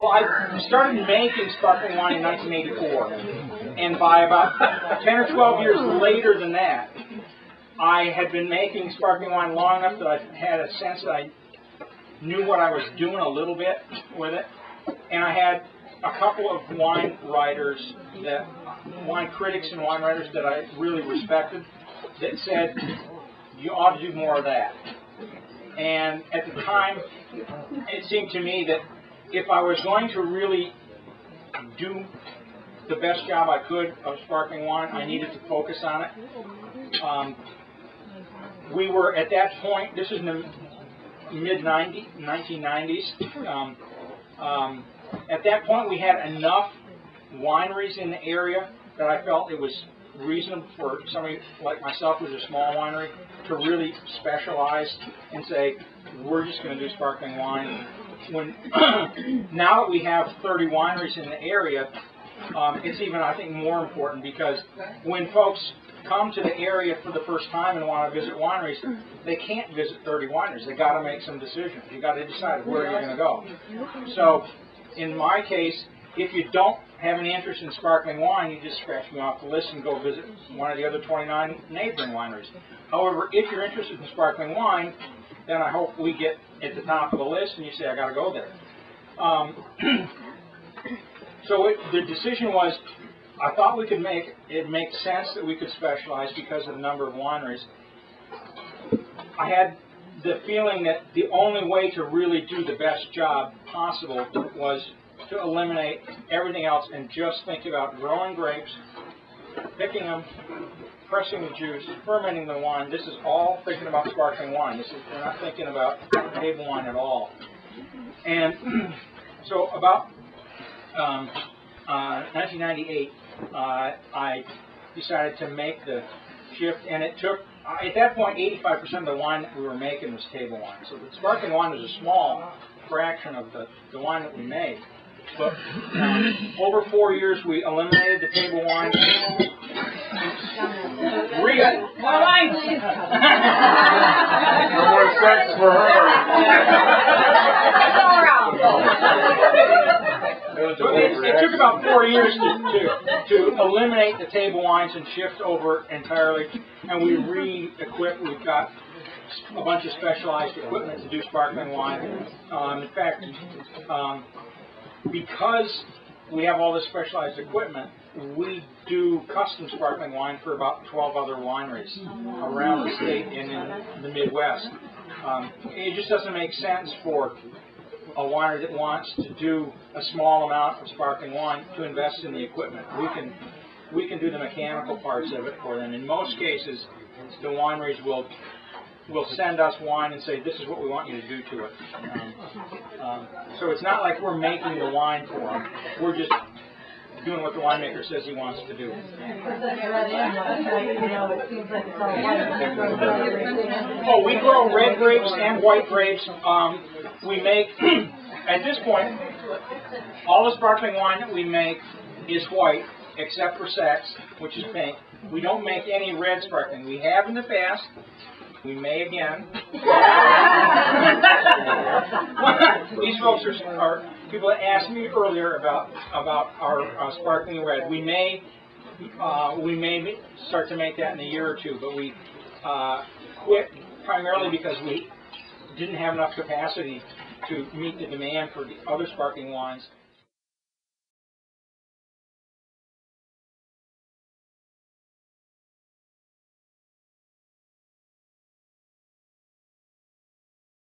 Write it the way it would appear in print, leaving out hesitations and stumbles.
Well, I started making sparkling wine in 1984, and by about 10 or 12 years later than that, I had been making sparkling wine long enough that I had a sense that I knew what I was doing a little bit with it, and I had a couple of wine writers, wine critics and wine writers that I really respected, that said, you ought to do more of that. And at the time, it seemed to me that if I was going to really do the best job I could of sparkling wine, I needed to focus on it. We were at that point, this is in the mid-1990s, at that point we had enough wineries in the area that I felt it was reasonable for somebody like myself who's a small winery to really specialize and say, we're just going to do sparkling wine. Now that we have 30 wineries in the area, it's even, I think, more important, because when folks come to the area for the first time and want to visit wineries, they can't visit 30 wineries. They've got to make some decisions. You've got to decide where you're going to go. So, in my case, if you don't have any interest in sparkling wine, you just scratch me off the list and go visit one of the other 29 neighboring wineries. However, if you're interested in sparkling wine, then I hope we get at the top of the list and you say, I got to go there. So the decision was, I thought we could make sense that we could specialize because of the number of wineries. I had the feeling that the only way to really do the best job possible was to eliminate everything else and just think about growing grapes, picking them, pressing the juice, fermenting the wine. This is all thinking about sparkling wine. We're not thinking about table wine at all. And so about 1998, I decided to make the shift, and it took, at that point, 85% of the wine that we were making was table wine. So the sparkling wine was a small fraction of the wine that we made. But over 4 years, we eliminated the table wine. More wine, please. No more sex for her. It took about 4 years to eliminate the table wines and shift over entirely, and we re-equipped. We've got a bunch of specialized equipment to do sparkling wine. In fact, because we have all this specialized equipment, we do custom sparkling wine for about 12 other wineries around the state and in the Midwest. It just doesn't make sense for a winery that wants to do a small amount of sparkling wine to invest in the equipment. We can do the mechanical parts of it for them. In most cases, the wineries will send us wine and say, this is what we want you to do to it. So it's not like we're making the wine for them. We're just doing what the winemaker says he wants to do. Oh, we grow red grapes and white grapes. We make, at this point, all the sparkling wine that we make is white, except for Sex, which is pink. We don't make any red sparkling. We have in the past. We may again. These folks are people that asked me earlier about our sparkling red. We may start to make that in a year or two, but we quit primarily because we didn't have enough capacity to meet the demand for the other sparkling wines.